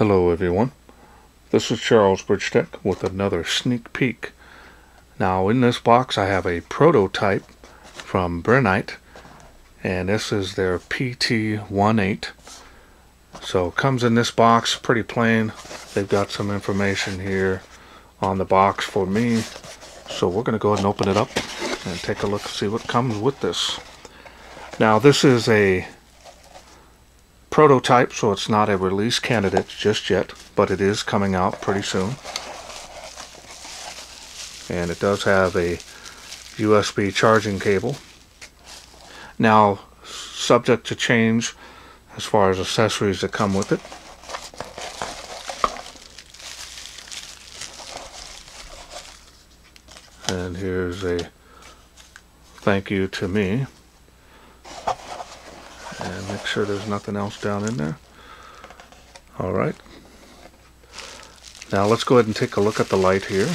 Hello everyone, this is Charles BridgTec with another sneak peek. Now in this box I have a prototype from Brinyte, and this is their PT18. So it comes in this box, pretty plain. They've got some information here on the box for me. So we're going to go ahead and open it up and take a look and see what comes with this. Now this is a prototype, so it's not a release candidate just yet, but it is coming out pretty soon. And it does have a USB charging cable. Now, subject to change as far as accessories that come with it. And here's a thank you to me. And make sure there's nothing else down in there. Alright. Now let's go ahead and take a look at the light here.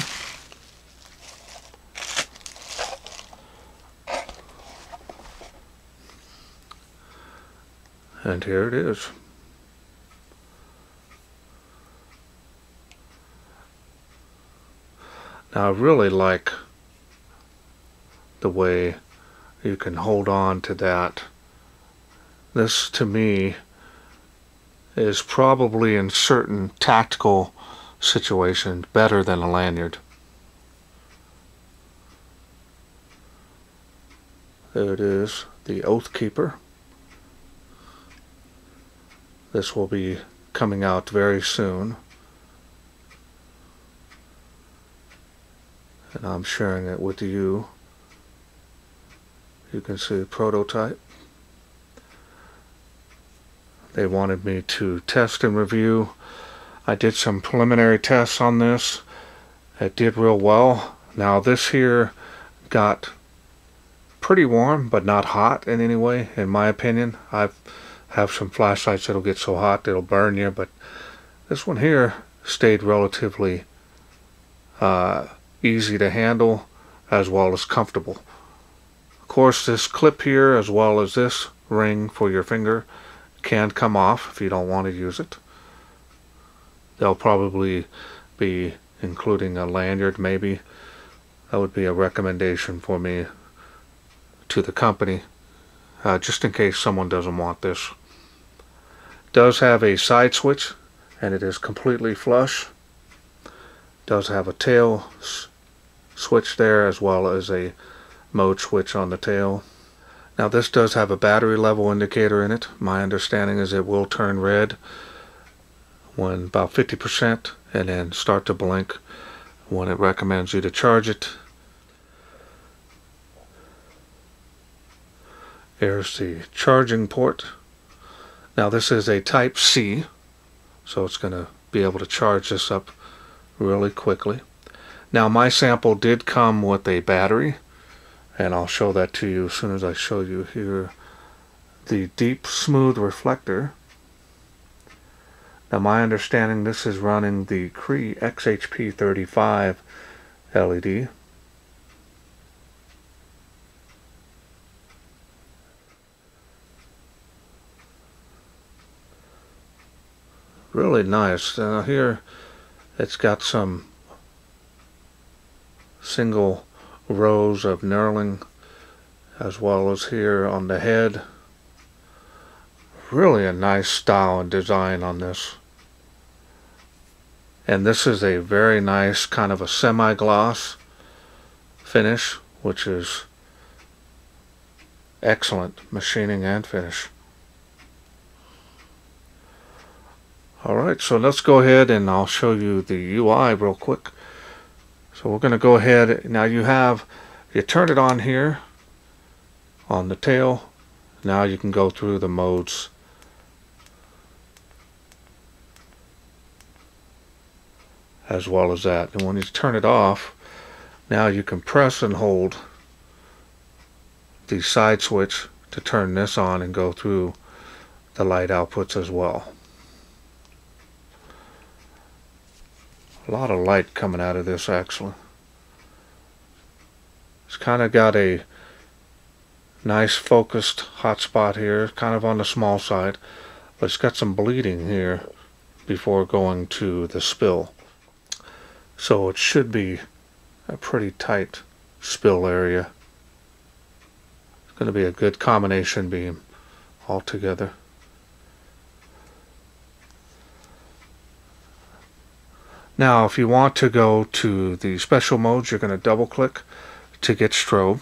And here it is. Now I really like the way you can hold on to that. This, to me, is probably in certain tactical situations better than a lanyard. There it is, the Oath Keeper. This will be coming out very soon. And I'm sharing it with you. You can see the prototype. They wanted me to test and review. I did some preliminary tests on this. It did real well. Now this here got pretty warm, but not hot in any way, in my opinion. I have some flashlights that'll get so hot it'll burn you, but this one here stayed relatively easy to handle as well as comfortable. Of course, this clip here as well as this ring for your finger can come off if you don't want to use it. They'll probably be including a lanyard, maybe. That would be a recommendation for me to the company, just in case someone doesn't want this. It does have a side switch, and it is completely flush. It does have a tail switch there as well as a mode switch on the tail. Now this does have a battery level indicator in it. My understanding is it will turn red when about 50% and then start to blink when it recommends you to charge it. There's the charging port. Now this is a Type C, so it's going to be able to charge this up really quickly. Now my sample did come with a battery, and I'll show that to you as soon as I show you here the deep smooth reflector. Now my understanding, this is running the Cree XHP35 LED. Really nice. Now here it's got some single rows of knurling as well as here on the head. Really a nice style and design on this. And this is a very nice kind of a semi-gloss finish, which is excellent machining and finish. Alright, so let's go ahead and I'll show you the UI real quick. So we're going to go ahead. Now you turn it on here on the tail. Now you can go through the modes. As well as that. And when you turn it off, now you can press and hold the side switch to turn this on and go through the light outputs as well. A lot of light coming out of this actually. It's kind of got a nice focused hot spot here, kind of on the small side, but it's got some bleeding here before going to the spill. So it should be a pretty tight spill area. It's going to be a good combination beam altogether. Now if you want to go to the special modes, you're going to double click to get strobe.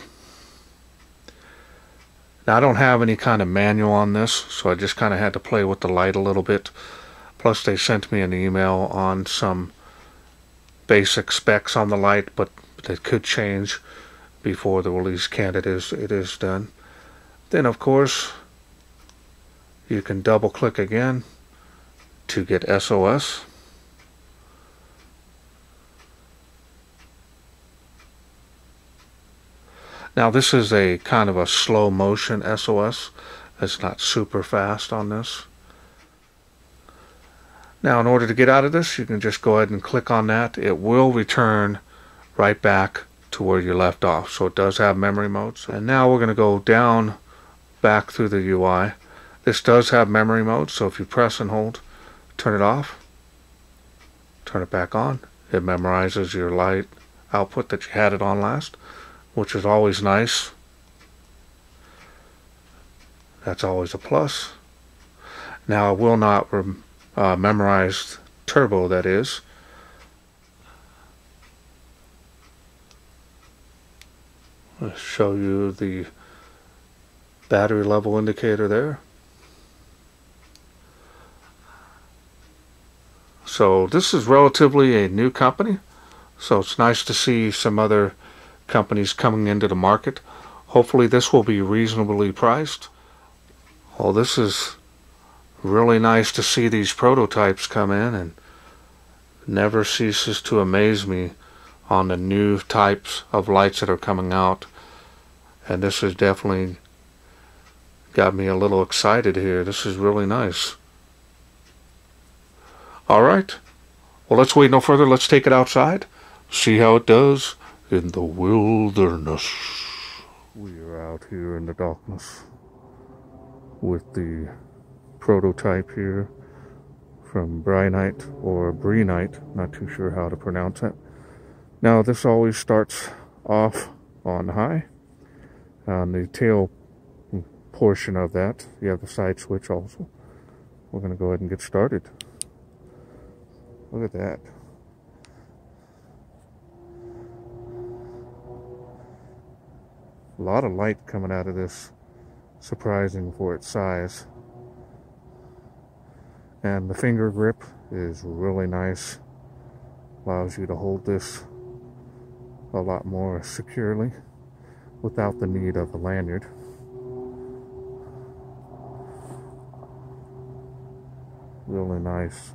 Now I don't have any kind of manual on this, so I just kind of had to play with the light a little bit. Plus they sent me an email on some basic specs on the light, but that could change before the release candidate is done. Then of course you can double click again to get SOS. Now this is a kind of a slow motion SOS. It's not super fast on this. Now in order to get out of this, you can just go ahead and click on that. It will return right back to where you left off. So it does have memory modes. And now we're going to go down back through the UI. This does have memory mode, so if you press and hold, turn it off, turn it back on, it memorizes your light output that you had it on last, which is always nice. That's always a plus. Now it will not memorize turbo, that is. I'll show you the battery level indicator there. So this is relatively a new company, so it's nice to see some other companies coming into the market. Hopefully this will be reasonably priced. Oh, this is really nice to see these prototypes come in, and never ceases to amaze me on the new types of lights that are coming out. And this has definitely got me a little excited here. This is really nice. Alright, well let's wait no further. Let's take it outside, see how it does in the wilderness. We are out here in the darkness with the prototype here from Brinyte or Brinyte, not too sure how to pronounce it. Now this always starts off on high. On the tail portion of that, you have the side switch also. We're going to go ahead and get started. Look at that. A lot of light coming out of this, surprising for its size. And the finger grip is really nice. Allows you to hold this a lot more securely without the need of a lanyard. Really nice.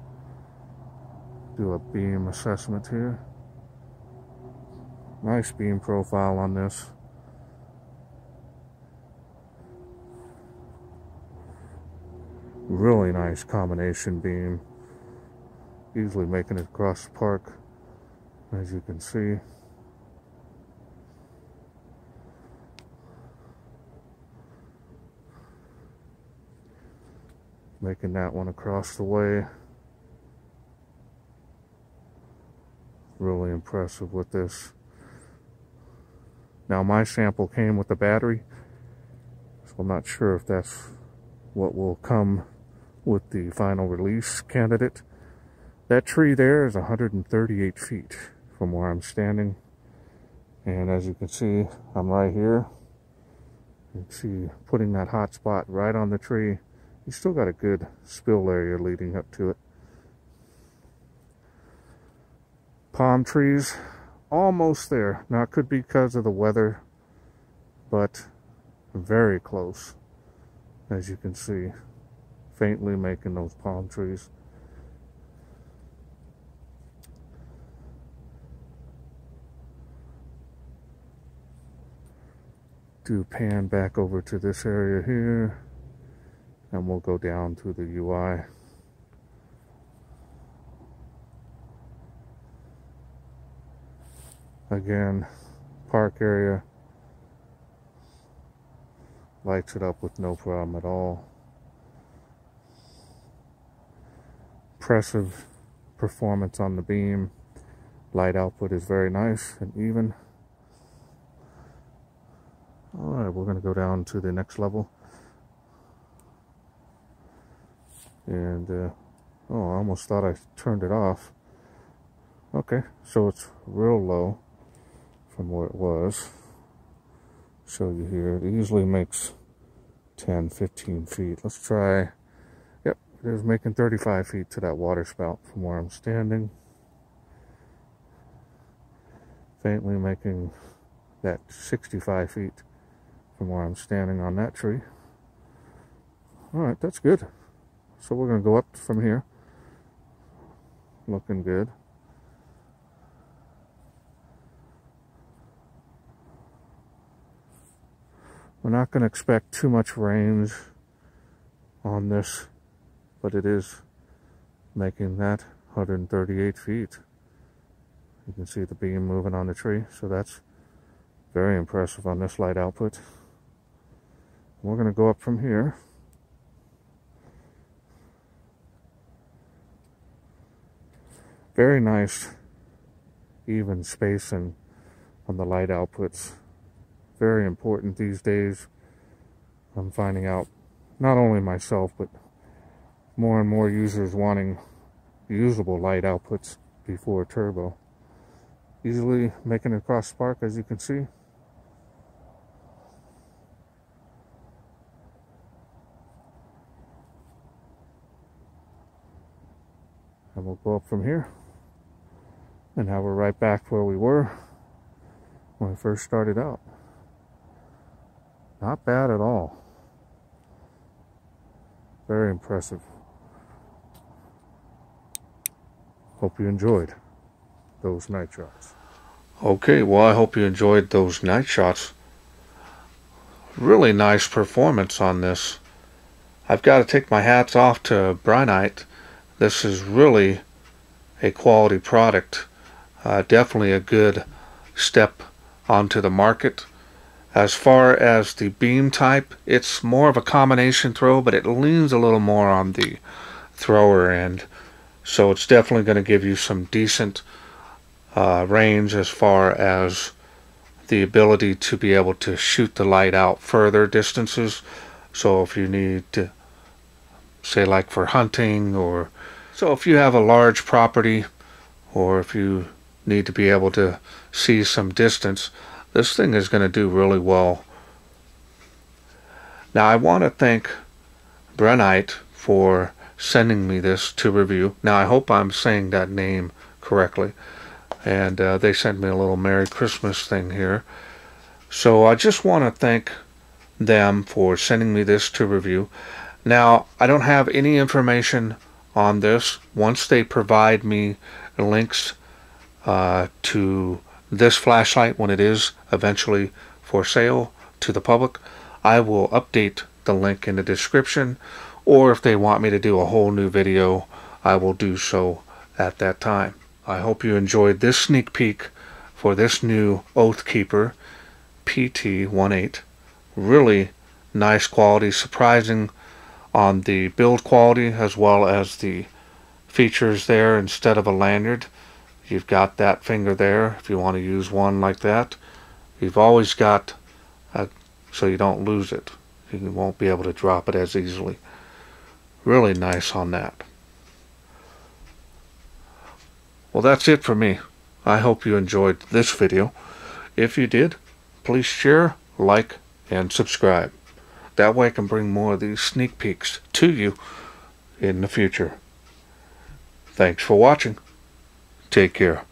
Do a beam assessment here. Nice beam profile on this. Really nice combination beam. Easily making it across the park, as you can see. Making that one across the way. Really impressive with this. Now my sample came with the battery, so I'm not sure if that's what will come with the final release candidate. That tree there is 138 feet from where I'm standing, and as you can see, I'm right here. You can see putting that hot spot right on the tree. You still got a good spill area leading up to it. Palm trees, almost there. Now it could be because of the weather, but very close, as you can see, faintly making those palm trees. Do pan back over to this area here, and we'll go down to the UI. Again, park area, lights it up with no problem at all. impressive performance on the beam. Light output is very nice and even. Alright, we're going to go down to the next level. And, oh, I almost thought I turned it off. Okay, so it's real low from where it was. Show you here. It usually makes 10, 15 feet. Let's try. Yep, it is making 35 feet to that water spout from where I'm standing. Faintly making that 65 feet from where I'm standing on that tree. Alright, that's good. So we're going to go up from here. Looking good. We're not going to expect too much range on this, but it is making that 138 feet. You can see the beam moving on the tree, so that's very impressive on this light output. We're going to go up from here. Very nice, even spacing on the light outputs. Very important these days. I'm finding out, not only myself, but more and more users wanting usable light outputs before turbo. Easily making it across spark, as you can see. And we'll go up from here. And now we're right back where we were when we first started out. Not bad at all. Very impressive. Hope you enjoyed those night shots. Okay, well, I hope you enjoyed those night shots. Really nice performance on this. I've got to take my hats off to Brinyte. This is really a quality product. Definitely a good step onto the market. As far as the beam type, it's more of a combination throw, but it leans a little more on the thrower end. So it's definitely going to give you some decent range as far as the ability to be able to shoot the light out further distances. So if you need to, say like for hunting, or so if you have a large property, or if you need to be able to see some distance, this thing is going to do really well. Now I want to thank Brinyte for sending me this to review. Now I hope I'm saying that name correctly. And they sent me a little Merry Christmas thing here. So I just want to thank them for sending me this to review. Now I don't have any information on this. Once they provide me links to this flashlight, when it is eventually for sale to the public, I will update the link in the description, or if they want me to do a whole new video, I will do so at that time. I hope you enjoyed this sneak peek for this new Oathkeeper PT18. Really nice quality, surprising on the build quality as well as the features there. Instead of a lanyard, you've got that finger there if you want to use one like that. You've always got so you don't lose it. You won't be able to drop it as easily. Really nice on that. Well, that's it for me. I hope you enjoyed this video. If you did, please share, like, and subscribe. That way I can bring more of these sneak peeks to you in the future. Thanks for watching. Take care.